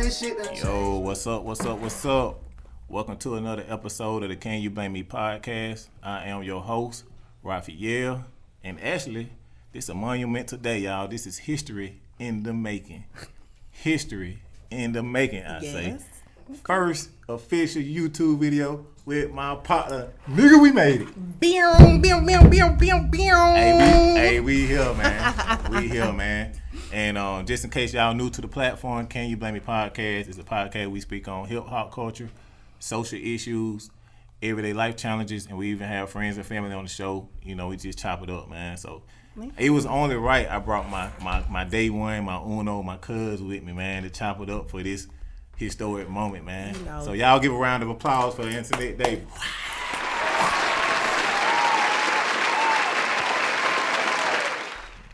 this shit. Yo, what's up? Welcome to another episode of the Can You Blame Me podcast. I am your host, Raphael. And actually, this is a monumental day, y'all. This is history in the making. History in the making, I say. First official YouTube video with my partner. Nigga, we made it. Hey, we here, man. And just in case y'all new to the platform, Can You Blame Me podcast is a podcast we speak on hip-hop culture, social issues, everyday life challenges, and we even have friends and family on the show. You know, we just chop it up, man. So it was only right I brought my day one, my uno, my cuz with me, man, to chop it up for this historic moment, man. You know. So y'all give a round of applause for Antionette Day.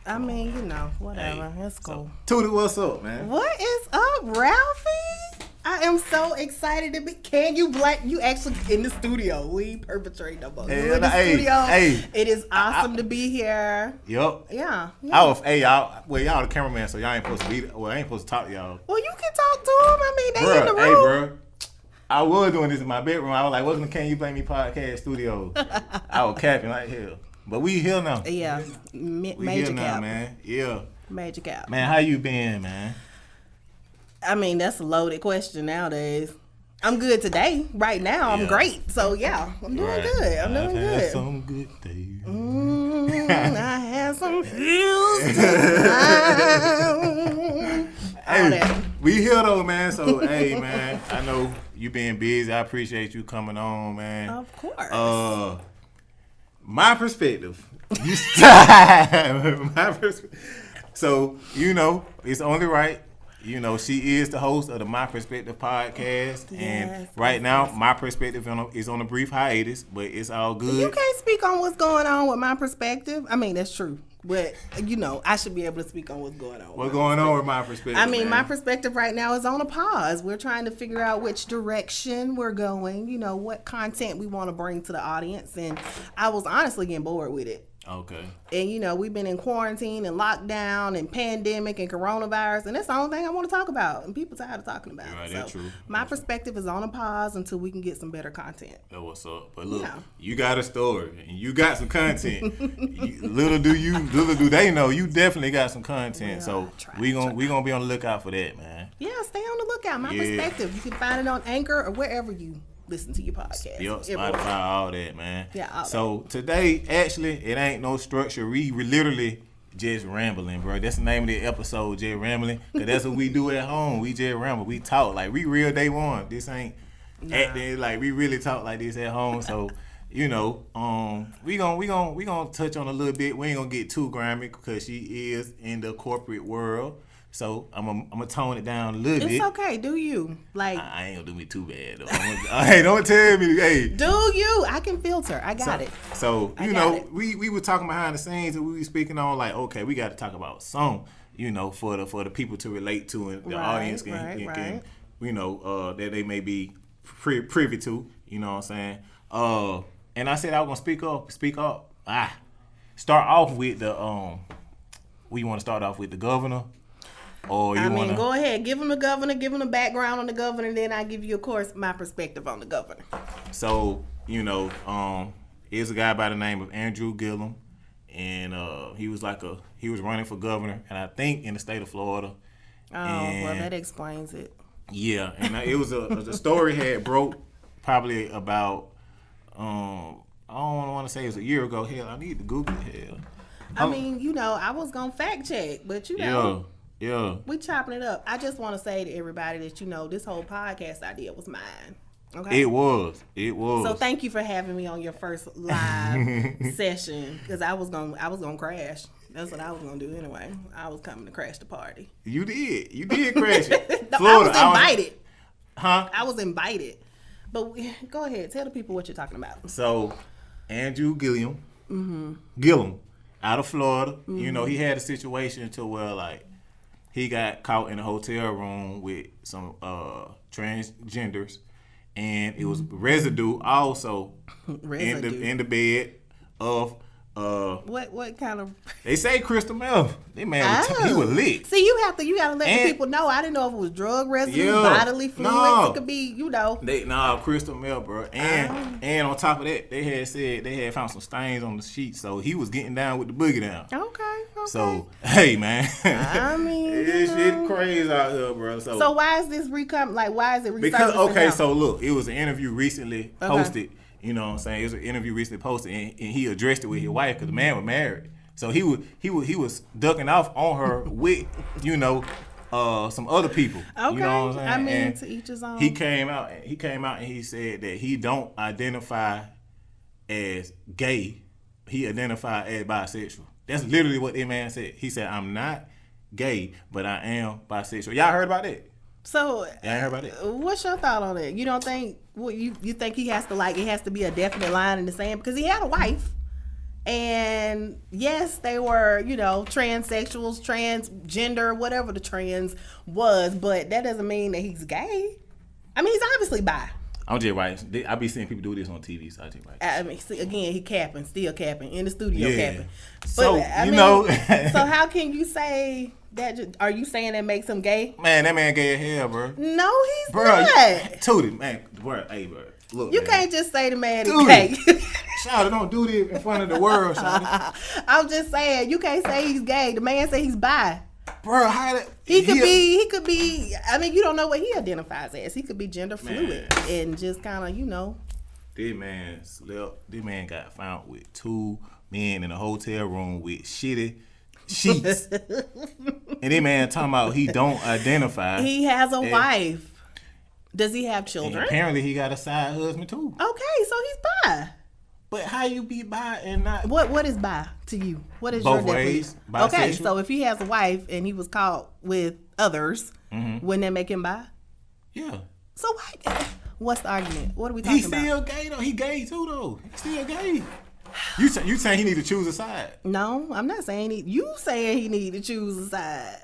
I mean, you know, whatever. Hey, it's cool. So, Tootie, what's up, man? What is up, Ralphie? I am so excited to be. Can you blame? You actually in the studio. We perpetrate no more. You in the studio. It is awesome to be here. Yup. Yeah. Y'all the cameraman, so y'all ain't supposed to be. Well, I ain't supposed to talk to y'all. Well, you can talk to them. I mean, they in the room. Hey, bro. I was doing this in my bedroom. I was like, welcome to Can You Blame Me podcast studio. I was capping like hell. But we here now. Yeah. Major cap. Now, man. Yeah. Major cap. Man, how you been, man? I mean, that's a loaded question nowadays. I'm good today. Right now, I'm great. So, yeah, I'm doing good. I'm doing good. I had some good days. I had some hills to Hey, we here, though, man. So, hey, man, I know you being busy. I appreciate you coming on, man. Of course. My perspective. So, you know, it's only right. You know, she is the host of the My Perspective podcast. Yes, and right now, my perspective is on a brief hiatus, but it's all good. You can't speak on what's going on with my perspective. I mean, that's true. But, you know, I should be able to speak on what's going on. What's going on with my perspective? I mean, my perspective right now is on a pause. We're trying to figure out which direction we're going, you know, what content we want to bring to the audience. And I was honestly getting bored with it. Okay. And, you know, we've been in quarantine and lockdown and pandemic and coronavirus, and that's the only thing I want to talk about. And people tired of talking about it. Right, so that's true. My perspective is on a pause until we can get some better content. That's what's up. But look, you got a story and you got some content. Little do they know, you definitely got some content. So we gonna be on the lookout for that, man. Yeah, stay on the lookout. My perspective. You can find it on Anchor or wherever you listen to your podcast. Yep, Spotify, all that, man. Yeah, all so that. Today, actually, it ain't no structure. We literally just rambling, bro. That's the name of the episode, just rambling. Because that's what we do at home. We just ramble. We talk. Like, we real day one. This ain't acting. Like, we really talk like this at home. So, you know, we gonna touch on a little bit. We ain't gonna get too grimy because she is in the corporate world. So I'm gonna tone it down a little bit. It's okay. Do you like? I ain't gonna do me too bad though. Hey, don't tell me. Hey, do you? I can filter. I got it. So you know, we were talking behind the scenes and we were speaking on like, okay, we got to talk about some, you know, for the people to relate to and the audience can you know, that they may be privy to. You know what I'm saying? And I said I was gonna speak up. Start off with the we want to start off with the governor. Or go ahead. Give him the governor. Give him the background on the governor. And then I give you, of course, my perspective on the governor. So, you know, here's a guy by the name of Andrew Gillum. And he was running for governor. And I think in the state of Florida. Oh, well, that explains it. Yeah. And it was the story had broke probably about, I don't want to say it was a year ago. Hell, I need to Google it. Hell. I mean, you know, I was going to fact check. But, you know. Yeah. We chopping it up. I just want to say to everybody that, you know, this whole podcast idea was mine. Okay? It was. So thank you for having me on your first live session because I was gonna crash. That's what I was gonna do anyway. I was coming to crash the party. You did crash it. No, Florida, I was invited. I was invited. But go ahead, tell the people what you're talking about. So, Andrew Gillum, out of Florida. Mm-hmm. You know, he had a situation to where like. He got caught in a hotel room with some transgenders, and it was residue also in the bed of what What kind of? They say crystal meth. That man, he was lit. See, you gotta let the people know. I didn't know if it was drug residue, bodily fluids. It could be, crystal meth, bro. And on top of that, they had said they had found some stains on the sheet, so he was getting down with the boogie down. Okay. So hey, man, I mean, it's shit crazy out here, bro. So why is this why is it resurfacing? Because so look, it was an interview recently posted. You know what I'm saying? It was an interview recently posted, and he addressed it with his wife because the man was married. So he was ducking off on her with some other people. Okay. You know what I'm saying? To each his own. He came out and he said that he don't identify as gay. He identified as bisexual. That's literally what that man said. He said, "I'm not gay, but I am bisexual." Y'all heard about that? So, y'all heard about that? What's your thought on it? You don't think you think he has to it has to be a definite line in the sand because he had a wife, and yes, they were transsexuals, transgender, whatever the trans was, but that doesn't mean that he's gay. I mean, he's obviously bi. I'm just right. I be seeing people do this on TV, so I just right. I mean, see, again, he still capping in the studio, capping. But, so so how can you say that? Are you saying that makes him gay? Man, that man gay as hell, bro. No, he's not. Tootie, man, bro, hey, bro. Look, you man. Can't just say the man is gay. Shawty, don't do this in front of the world, Shawty. I'm just saying, you can't say he's gay. The man say he's bi. Bro, he could be. I mean, you don't know what he identifies as. He could be gender fluid and just kind of, This man slept. This man got found with 2 men in a hotel room with shitty sheets. And this man talking about he don't identify. He has a wife. Does he have children? And apparently, he got a side husband too. Okay, so he's bi. But how you be bi and not? What is bi to you? What is both your ways? Bisexual? Okay, so if he has a wife and he was caught with others, wouldn't that make him bi? Yeah. So what's the argument? What are we talking about? He's still gay though. He gay too though. He's still gay. You saying he need to choose a side? No, I'm not saying you saying he need to choose a side.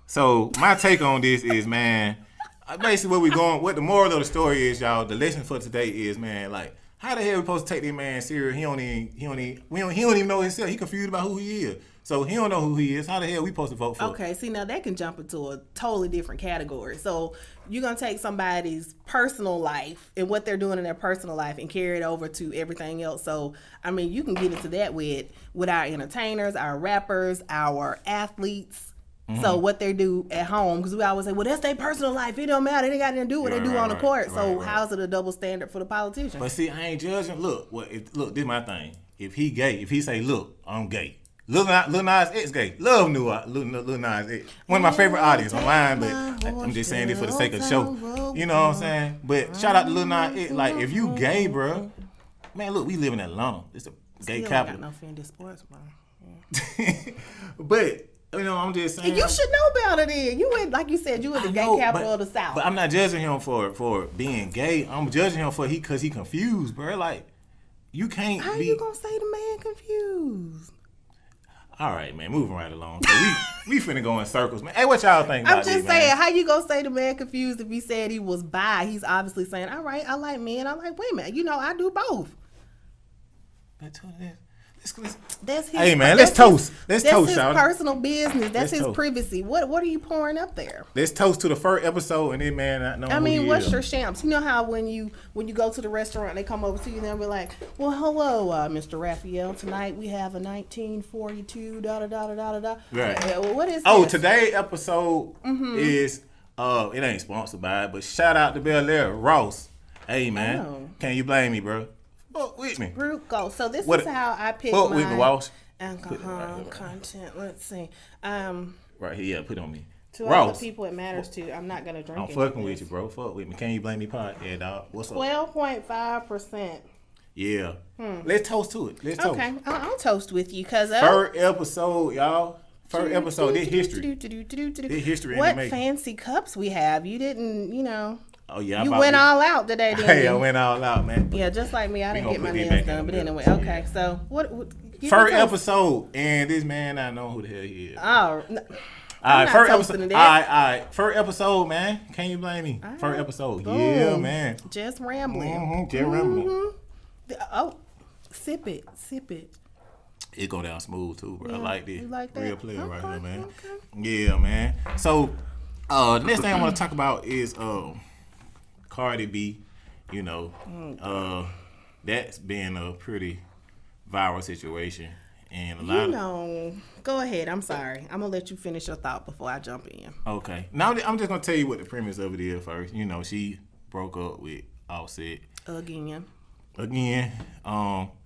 So my take on this is, man. Basically, what the moral of the story is, y'all. The lesson for today is, man, like, how the hell we supposed to take this man serious? He don't even know himself. He confused about who he is. So he don't know who he is. How the hell we supposed to vote for? Okay, see, now that can jump into a totally different category. So you're gonna take somebody's personal life and what they're doing in their personal life and carry it over to everything else. So I mean, you can get into that with our entertainers, our rappers, our athletes. So what they do at home, because we always say, well, that's their personal life. It don't matter. They got nothing to do what they do on the court. So how's it a double standard for the politician? But see, I ain't judging. Look, this is my thing. If he gay, if he say, look, I'm gay. Lil Nas X gay. Lil Nas X. One of my favorite artists online, but I'm just saying this for the sake of the show. You know what I'm saying? But shout out to Lil Nas X. Like, if you gay, bro, man, look, we live in Atlanta. It's a gay capital. Got no Fendi sports, bro. But I'm just saying. You should know better then. You went, like you said, you were the gay capital of the South. But I'm not judging him for being gay. I'm judging him because he confused, bro. Like, you can't How you gonna say the man confused? All right, man, moving right along. So we finna go in circles, man. Hey, what y'all think about this, I'm just saying, how you gonna say the man confused if he said he was bi? He's obviously saying, all right, I like men, I like women. I do both. That's his. Hey man, let's toast. That's his personal business. That's his privacy. What are you pouring up there? Let's toast to the first episode, and then man, not knowing. I mean, what's your shamps? You know how when you go to the restaurant, they come over to you and they'll be like, "Well, hello, Mr. Raphael. Tonight we have a 1942 da da da da da da." Right. What is? Oh, today's episode is it ain't sponsored by it, but shout out to Bel Air Ross. Hey man, Can you blame me, bro? Fuck with me. Go. So this is how I pick my with me, Walsh. Alcohol content. Let's see. Right here, yeah, put it on me. To all the people it matters to, I'm not gonna drink. I'm fucking with you, bro. Fuck with me. Can you blame me, pod? Yeah, dog. What's up? 12.5%. Yeah. Let's toast to it. Let's toast. Okay, I'll toast with you because first episode, y'all. First episode. This history. This history. What fancy cups we have? You didn't, Oh yeah, you went all out today, didn't you? Hey, I went all out, man. Yeah, just like me, I didn't get my nails done. But anyway, okay. So what first episode, and this man, I know who the hell he is. Oh, all right, first episode. All right, first episode, man. Can you blame me? Right. First episode, Boom. yeah, man. Just rambling. Just rambling. Oh, Sip it. It go down smooth too, bro. Yeah, I like this. you like that? Real player right Okay, here, man. okay. Yeah, man. So, the next thing I want to talk about is Cardi B. You know, that's been a pretty viral situation, and a lot. Go ahead. I'm sorry. I'm gonna let you finish your thought before I jump in. Okay. Now I'm just gonna tell you what the premise of it is first. You know, she broke up with Offset Again.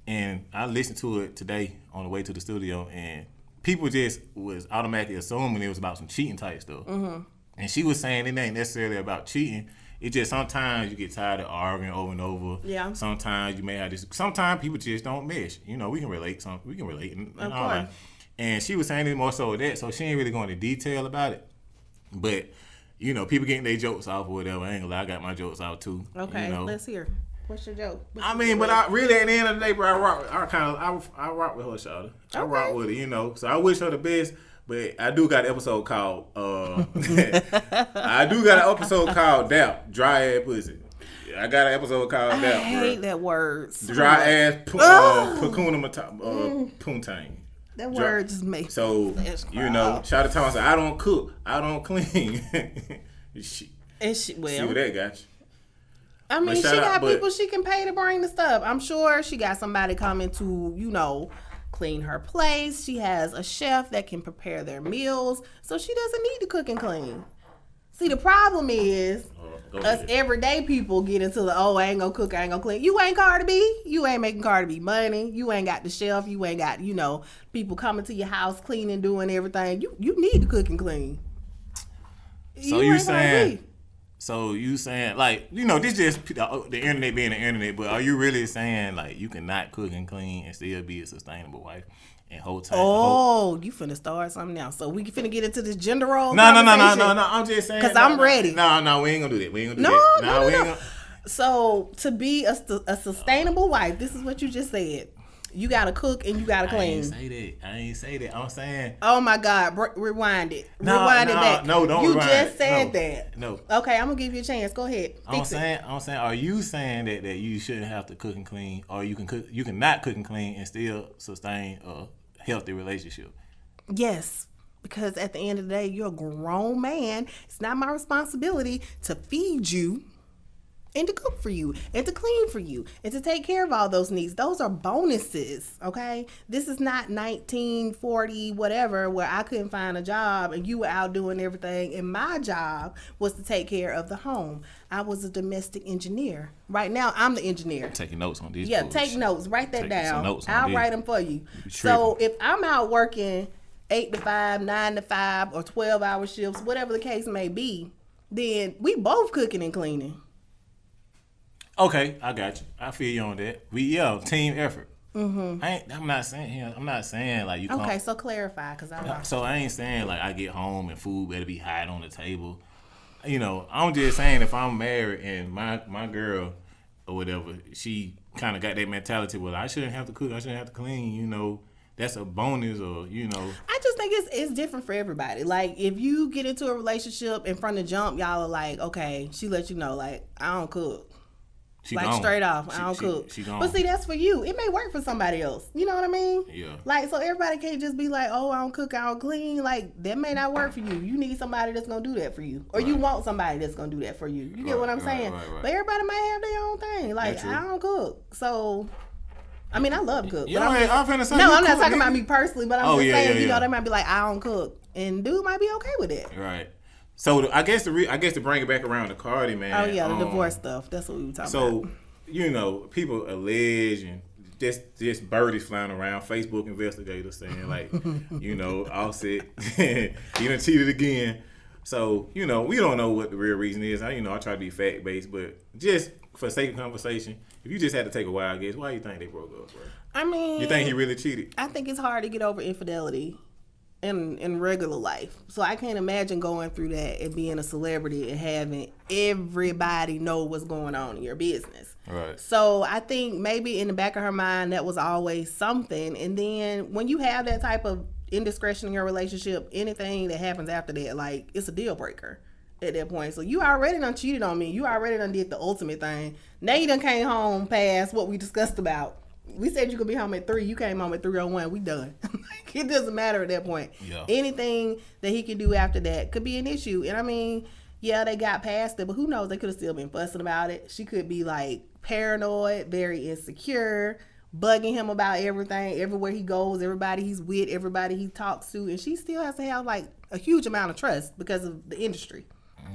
And I listened to it today on the way to the studio, and people just was automatically assuming it was about some cheating type stuff. Mm-hmm. And she was saying it ain't necessarily about cheating. It's just sometimes you get tired of arguing over and over. Yeah. Sometimes you may have this. Sometimes people just don't mesh. You know, we can relate. And all that. And she was saying it more so with that, so she ain't really going into detail about it. But you know, people getting their jokes off or whatever. I ain't gonna lie, I got my jokes out too. Okay, you know? let's hear. What's your joke? But I really at the end of the day, bro, I rock with her, shawty. I rock with her, you know. So I wish her the best. But I do got an episode called Doubt, Dry Ass Pussy. I got an episode called Doubt, bro. I hate that word. Dry ass Pacuna Poontang. That word just makes so you know. Shawty Thomas said, I don't cook, I don't clean. See what that got you. I mean, she got people she can pay to bring the stuff. I'm sure she got somebody coming to, you know, clean her place. She has a chef that can prepare their meals, so she doesn't need to cook and clean. See, the problem is us everyday people get into the, I ain't gonna cook, I ain't gonna clean. You ain't Cardi B. You ain't making Cardi B money. You ain't got the chef. You ain't got, you know, people coming to your house cleaning, doing everything. You need to cook and clean. So you saying, like, you know, this just the internet being the internet, but are you really saying, like, you cannot cook and clean and still be a sustainable wife and whole time? You finna start something now. So we finna get into this gender role No. I'm just saying. Because I'm ready. No, we ain't gonna do that. We ain't gonna do that. No. So to be a sustainable wife, this is what you just said. You gotta cook and you gotta clean. I ain't say that. I'm saying. Oh my God! Rewind it. No, rewind it back. No, don't rewind. You just said that. No. Okay, I'm gonna give you a chance. Go ahead. I'm saying. Are you saying that you shouldn't have to cook and clean, or you can not cook and clean and still sustain a healthy relationship? Yes. Because at the end of the day, you're a grown man. It's not my responsibility to feed you and to cook for you and to clean for you and to take care of all those needs. Those are bonuses, okay? This is not 1940 whatever where I couldn't find a job and you were out doing everything and my job was to take care of the home. I was a domestic engineer. Right now, I'm the engineer. Taking notes on these. Yeah, take notes. Write that down. I'll write them for you. So if I'm out working 8 to 5, 9 to 5, or 12-hour shifts, whatever the case may be, then we both cooking and cleaning. Okay, I got you. I feel you on that. Team effort. Mm-hmm. I'm not saying like you. Okay, so clarify, cause I ain't saying like I get home and food better be hot on the table. You know, I'm just saying if I'm married and my girl or whatever, she kind of got that mentality. Well, I shouldn't have to cook. I shouldn't have to clean. You know, that's a bonus, or you know. I just think it's different for everybody. Like if you get into a relationship and from the jump, y'all are like, okay, she let you know, like I don't cook. Straight off, I don't cook. But see, that's for you. It may work for somebody else. You know what I mean? Yeah. Like, so everybody can't just be like, oh, I don't cook, I don't clean. Like, that may not work for you. You need somebody that's going to do that for you. Or you want somebody that's going to do that for you. You get what I'm saying? Right. But everybody may have their own thing. Like, I don't cook. So, I mean, I love to cook. I'm not talking about me personally, but I'm just saying, you know, they might be like, I don't cook. And dude might be okay with it. Right. So I guess to bring it back around to Cardi, man. Oh yeah, the divorce stuff. That's what we were talking about. So, you know, people allege and just birdies flying around. Facebook investigators saying like, you know, Offset, he done cheated again. So, you know, we don't know what the real reason is. I try to be fact based, but just for sake of conversation, if you just had to take a wild guess, why do you think they broke up, bro? I mean, you think he really cheated? I think it's hard to get over infidelity in regular life. So I can't imagine going through that and being a celebrity and having everybody know what's going on in your business. Right. So I think maybe in the back of her mind that was always something. And then when you have that type of indiscretion in your relationship, anything that happens after that, like, it's a deal breaker at that point. So you already done cheated on me. You already done did the ultimate thing. Now you done came home past what we discussed about. We said you could be home at 3. You came home at 3:01. We done. Like, it doesn't matter at that point. Yeah. Anything that he can do after that could be an issue. And I mean, yeah, they got past it, but who knows? They could have still been fussing about it. She could be like paranoid, very insecure, bugging him about everything, everywhere he goes, everybody he's with, everybody he talks to, and she still has to have like a huge amount of trust because of the industry.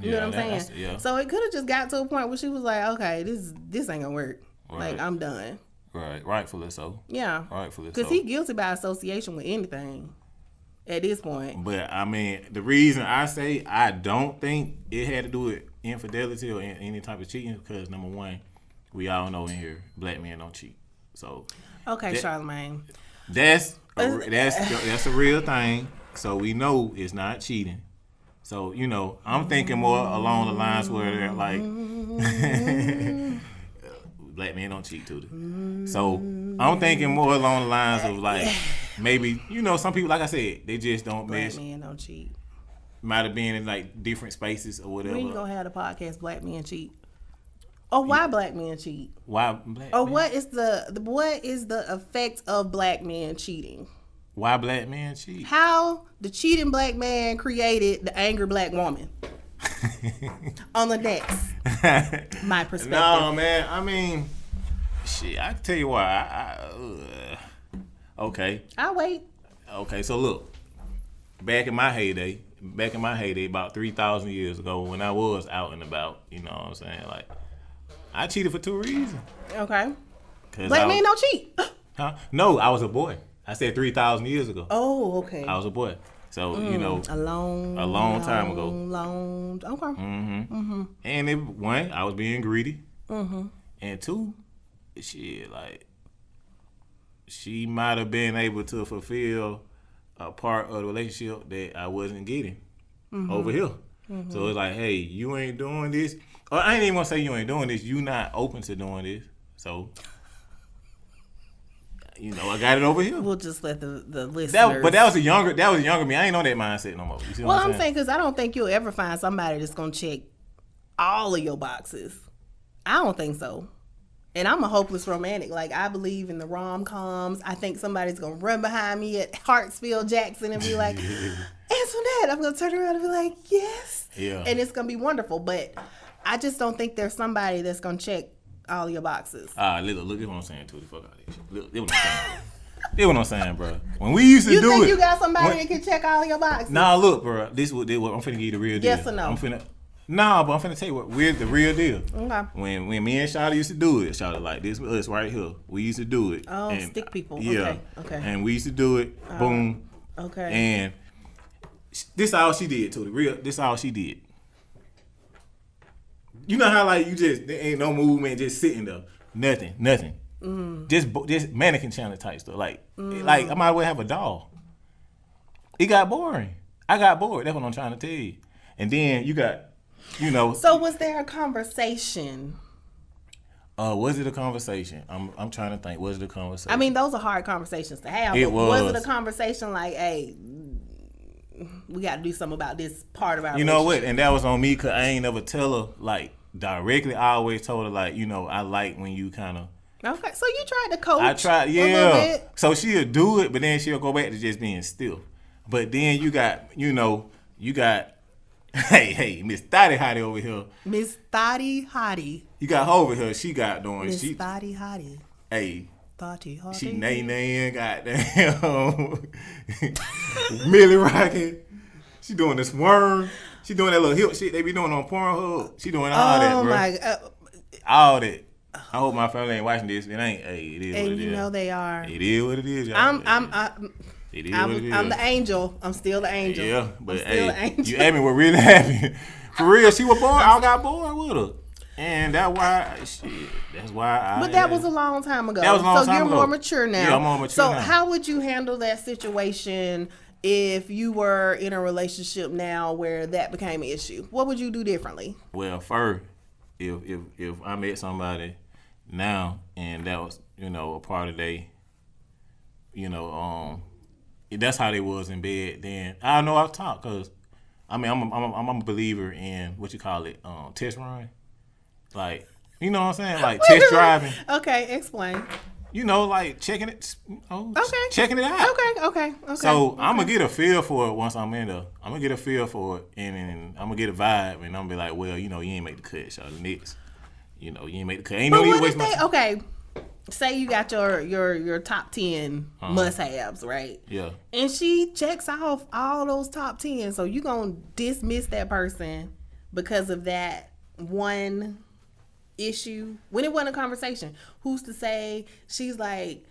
You know what I'm saying? Yeah. So it could have just got to a point where she was like, okay, this ain't gonna work. Right. Like, I'm done. Right, rightfully so. Yeah. Rightfully so. Because he guilty by association with anything at this point. But, I mean, the reason I say I don't think it had to do with infidelity or any type of cheating because, number one, we all know in here, black men don't cheat. So okay, Charlamagne. That's a real thing. So we know it's not cheating. So, you know, I'm thinking more along the lines where they're like, black men don't cheat too. So I'm thinking more along the lines of like, maybe, you know, some people, like I said, they just don't Black men don't cheat. Might have been in like different spaces or whatever. When you gonna have the podcast, Black Men Cheat? Or why black men cheat? Why black or men? what is the effect of black men cheating? Why black men cheat? How the cheating black man created the angry black woman? On the next, my perspective. No, man. I mean, shit. I can tell you why. Okay. I'll wait. Okay. So look, back in my heyday, about 3,000 years ago, when I was out and about, you know what I'm saying? Like, I cheated for 2 reasons. Okay. Black men don't cheat. Huh? No, I was a boy. I said 3,000 years ago. Oh, okay. I was a boy. So, you know. A long time ago. Okay. Mm-hmm. And one, I was being greedy. Mm-hmm. And 2, shit, like, she might have been able to fulfill a part of the relationship that I wasn't getting over here. Mm-hmm. So it's like, hey, you ain't doing this. Or I ain't even gonna say you ain't doing this. You not open to doing this. So, you know, I got it over here. We'll just let the listeners. But that was a younger me. I ain't on that mindset no more. You see what I'm saying? Because I don't think you'll ever find somebody that's gonna check all of your boxes. I don't think so. And I'm a hopeless romantic. Like, I believe in the rom-coms. I think somebody's gonna run behind me at Hartsfield Jackson and be like, Antionette. I'm gonna turn around and be like, yes. Yeah. And it's gonna be wonderful. But I just don't think there's somebody that's gonna check all your boxes. Look, this what I'm saying too. Fuck all that shit. Look, this what I'm saying. This what I'm saying, bro. When we used to do it. You think you got somebody that can check all your boxes? Nah, look, bro. This what I'm finna give you the real deal. Yes or no? But I'm finna tell you what we're the real deal. Okay. When me and Shawty used to do it, Shawty like this was us right here. We used to do it. Oh, and, stick people. Yeah. Okay. And we used to do it. Boom. Okay. And this all she did too. This all she did. You know how like there ain't no movement, just sitting there, nothing. Just mannequin channel type stuff. Like I might as well have a doll. It got boring. I got bored. That's what I'm trying to tell you. And then you got, you know. So was there a conversation? Was it a conversation? I'm trying to think. Was it a conversation? I mean, those are hard conversations to have. Was it a conversation like, hey, we got to do something about this part of our relationship? You know what? And that was on me because I ain't never tell her like directly. I always told her like, you know, I like when you kind of. Okay, so you tried to coach. I tried, yeah. A little bit. So she'll do it, but then she'll go back to just being still. But then you got, hey, Miss Thotty Hottie over here. Miss Thotty Hottie. You got her over here. She got doing. Miss Thotty Hottie. Hey. Thotty Hottie. She nay-naying, goddamn. Millie rocking. She doing this worm. She doing that little hip shit they be doing on Pornhub. She doing all that, bro. Oh, my God. All that. I hope my family ain't watching this. It ain't. Hey, it is what it is. And you know they are. It is what it is, y'all. It is what it is. I'm the angel. I'm still the angel. Yeah, but hey, you asked me what really happened. For real, she was bored. I got bored with her. And that's why But that was a long time ago. That was a long time ago. So you're more mature now. Yeah, I'm more mature now. So how would you handle that situation if you were in a relationship now where that became an issue? What would you do differently? Well, first, if I met somebody now and that was, you know, a part of they, you know, if that's how they was in bed, then I know I'll talk because, I mean, I'm a believer in what you call it, test run. Like, you know what I'm saying? Like test driving. Okay, explain. you know, like checking it, checking it out. Okay. So I'm gonna get a feel for it once I'm in there. I'm gonna get a feel for it, and I'm gonna get a vibe, and I'm gonna be like, well, you know, you ain't make the cut, so the next, you know, you ain't make the cut. Ain't no need to waste my time. Okay, say you got your top 10 must-haves, right? Yeah. And she checks off all those top 10, so you gonna dismiss that person because of that one issue when it wasn't a conversation. Who's to say she's like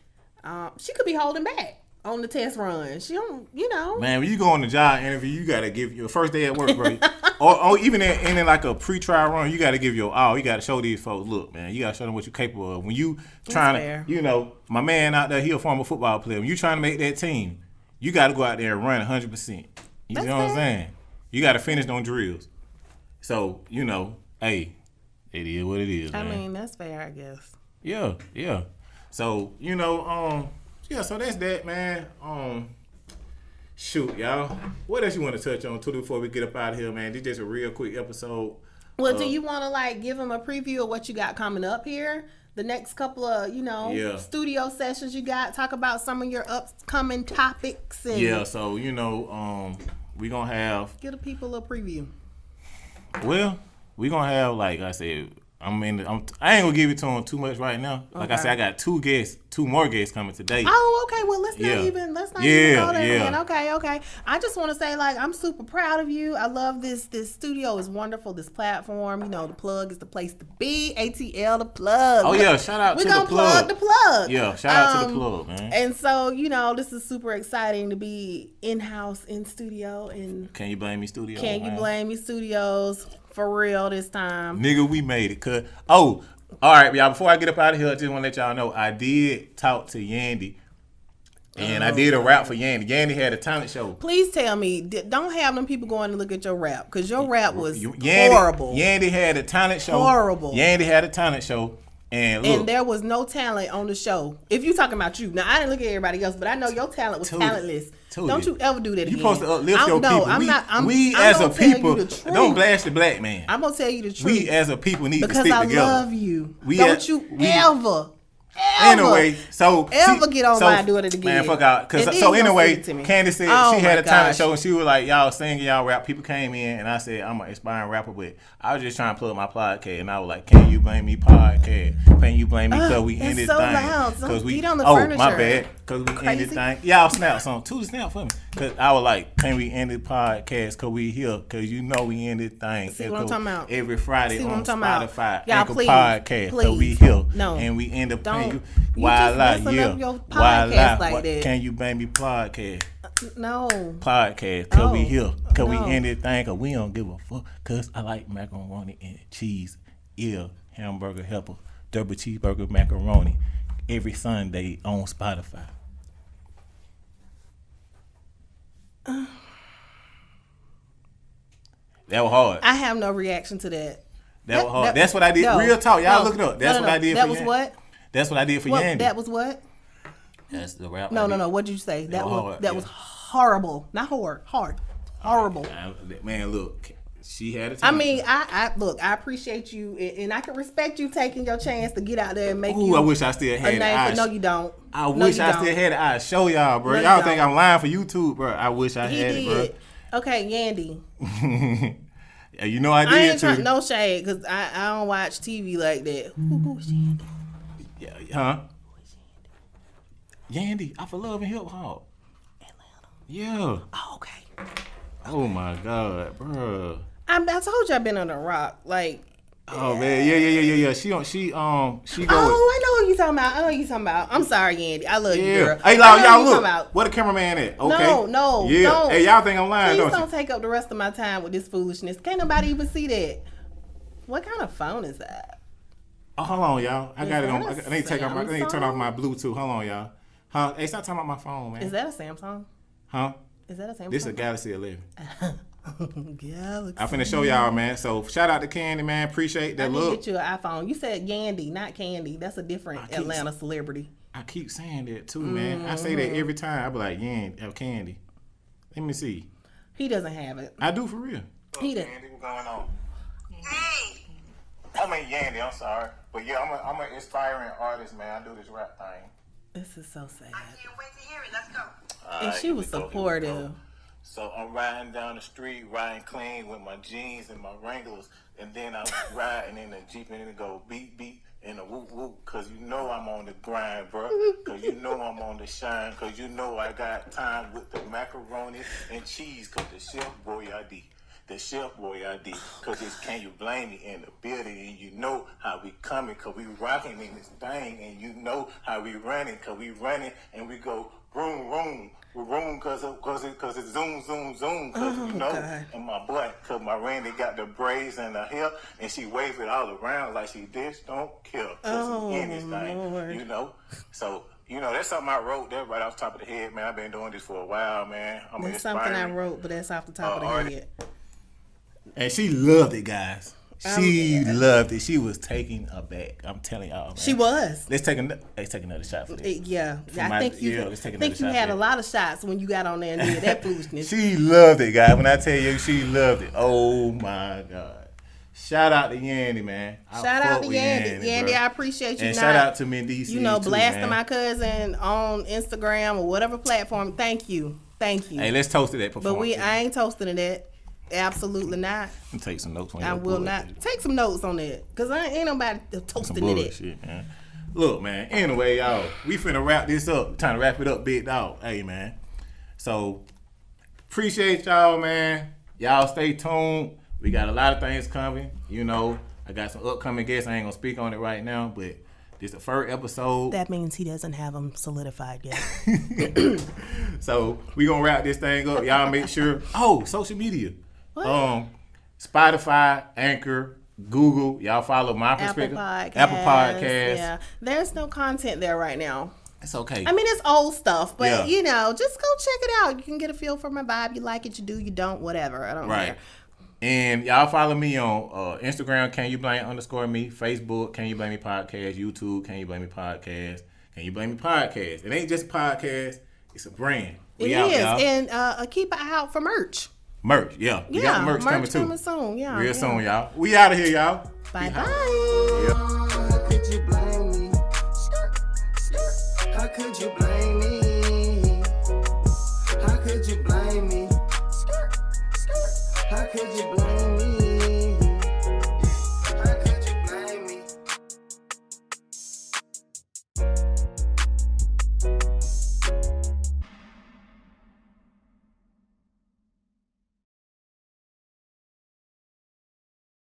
she could be holding back on the test run? She don't, you know. Man, when you go on the job interview, you gotta give your first day at work, bro. or even in like a pre-trial run, you gotta give your all. You gotta show these folks, look, man, you gotta show them what you're capable of. When you trying to, you know, my man out there, he a former football player. When you trying to make that team, you gotta go out there and run 100%. You know what I'm saying? You gotta finish on drills. So, you know, hey, it is what it is, man. I mean, that's fair, I guess. Yeah. So, you know, so that's that, man. Shoot, y'all. What else you want to touch on too before we get up out of here, man? This is just a real quick episode. Well, do you want to like give them a preview of what you got coming up here? The next couple of, you know, studio sessions you got. Talk about some of your upcoming topics. And so, you know, we going to have... Give the people a preview. Well, we going to have, like I said... I ain't gonna give it to them too much right now. Like I said, I got two more guests coming today. Oh, okay. Well, let's not even go there, man. Okay. I just want to say, like, I'm super proud of you. I love this. This studio is wonderful. This platform, you know, the plug is the place to be. ATL, the plug. Oh yeah, shout out to the plug. We're gonna plug the plug. Yeah, shout out to the plug, man. And so, you know, this is super exciting to be in house, in studio, and Can You Blame Me Studios? Can You Blame Me Studios? For real this time. Nigga, we made it. All right, y'all. Before I get up out of here, I just want to let y'all know I did talk to Yandy. And I did a rap for Yandy. Yandy had a talent show. Please tell me, don't have them people going to look at your rap. Because your rap was horrible. Yandy had a talent show. Horrible. Yandy had a talent show. And there was no talent on the show. If you talking about you. Now, I didn't look at everybody else, but I know your talent was talentless. Don't you ever do that again. You supposed to uplift your people. We as a people, don't blast the black man. I'm going to tell you the truth. We as a people need to stick together. Because I love you. Don't you ever Anyway, get online and do it again. Man, fuck out. Candace said she had a talent show and she was like, y'all singing, y'all rap. People came in and I said, I'm an aspiring rapper, but I was just trying to plug my podcast and I was like, Can You Blame Me podcast? Can you blame me because we ended so thing? Loud. Cause we, on the furniture. My bad. Because we ended thing. Y'all snap some. Two snap for me. Because I was like, can we end the podcast because we here? Because you know we ended thing. See what I'm talking about? Every Friday on Spotify. Y'all, Anchor podcast. Because we here. No. And we end up paying you. Why lie? That. Can You Blame Me podcast? No. Podcast. Because we here. Because we end this thing. Because we don't give a fuck. Because I like macaroni and cheese. Yeah. Hamburger helper. Double cheeseburger macaroni. Every Sunday on Spotify. That was hard. I have no reaction to that. That was hard. That's what I did. Real talk. Y'all look it up. That's what I did for Yandy. That was what? That's what I did for Yandy. That was what? That's the rap. No. What did you say? That was horrible. Not hard. Horrible. Man, look. She had a time. I mean, I appreciate you, and I can respect you taking your chance to get out there and make you. I wish I still had it. No, you don't. I wish I still had it. I show y'all, bro. Y'all think I'm lying for YouTube, bro. I wish I had it, bro. Okay, Yandy. Yeah, you know I did. I ain't trying no shade because I don't watch TV like that. Who is Yandy? Yeah, huh? Who is Yandy? I for Love and Hip Hop. Atlanta. Yeah. Oh, okay. Oh my God, bro. I told you I've been on a rock. Like, oh man, yeah. She go. Oh, I know who you talking about. I'm sorry, Yandy. I love you, girl. Hey, y'all look. Where the cameraman at? Okay. No. Yeah. Don't. Hey, y'all think I'm lying? Please don't take up the rest of my time with this foolishness. Can't nobody even see that. What kind of phone is that? Oh, hold on, y'all. I got it on. I need to turn off my Bluetooth. Hold on, y'all. Huh? Hey, stop talking about my phone, man. Is that a Samsung? Huh? Is that a Samsung? This is a Galaxy 11. Galaxy. I'm finna show y'all, man. So shout out to Candy, man. Appreciate that look. I need to get you an iPhone. You said Yandy, not Candy. That's a different Atlanta celebrity. I keep saying that too, man. I say that every time. I be like, Yandy, Candy. Let me see. He doesn't have it. I do for real. He doesn't. Yandy, what's going on? Hey. I mean Yandy. I'm sorry. But yeah, I'm an inspiring artist, man. I do this rap thing. This is so sad. I can't wait to hear it. Let's go. And she was supportive. So I'm riding down the street, riding clean with my jeans and my Wranglers, and then I'm riding in the Jeep and it go beep beep and a whoop whoop, cause you know I'm on the grind, bro. Cause you know I'm on the shine, cause you know I got time with the macaroni and cheese, cause the Chef Boyardee. The Chef Boyardee, cause it's Can You Blame Me in the building, and you know how we coming, cause we rocking in this thing, and you know how we running, cause we running and we go room room. Room cause it's zoom zoom zoom cause you know God. And my boy cause my Randy got the braids in her hair and she wave it all around like she this don't kill cause in this thing, Lord. You know, so you know that's something I wrote there right off the top of the head, man. I've been doing this for a while, man. That's something I wrote, but that's off the top of the head. And she loved it, guys. She loved it. She was taken aback. I'm telling y'all, man. She was. Let's take another shot for this. Yeah, I think you had a lot of shots when you got on there and did that foolishness. She loved it, guys. When I tell you, she loved it. Oh my God! Shout out to Yandy, man. Shout out to Yandy. Yandy, I appreciate you. And shout out to Mendici. You know, blasting my cousin on Instagram or whatever platform. Thank you. Hey, let's toast to that performance. But I ain't toasting to that. Absolutely not. I'm take some notes on I will not. Take some notes on that. Because ain't nobody toasting to that. Shit, man. Look, man. Anyway, y'all. We finna wrap this up. Trying to wrap it up, big dog. Hey, man. So, appreciate y'all, man. Y'all stay tuned. We got a lot of things coming. You know, I got some upcoming guests. I ain't going to speak on it right now, but this is the first episode. That means he doesn't have them solidified yet. So, we going to wrap this thing up. Y'all make sure. Oh, social media. What? Spotify, Anchor, Google. Y'all follow my perspective. Apple Podcasts. Yeah, there's no content there right now. It's okay. I mean, it's old stuff, but you know, just go check it out. You can get a feel for my vibe. You like it, you do, you don't, whatever. I don't care. And y'all follow me on Instagram, Can You Blame _me, Facebook, Can You Blame Me Podcast, YouTube, Can You Blame Me Podcast, Can You Blame Me Podcast. It ain't just a podcast; it's a brand. It is, y'all. And keep an eye out for merch. Merch, yeah. We got merch coming too. Soon, Real soon, y'all. We out of here, y'all. Bye-bye.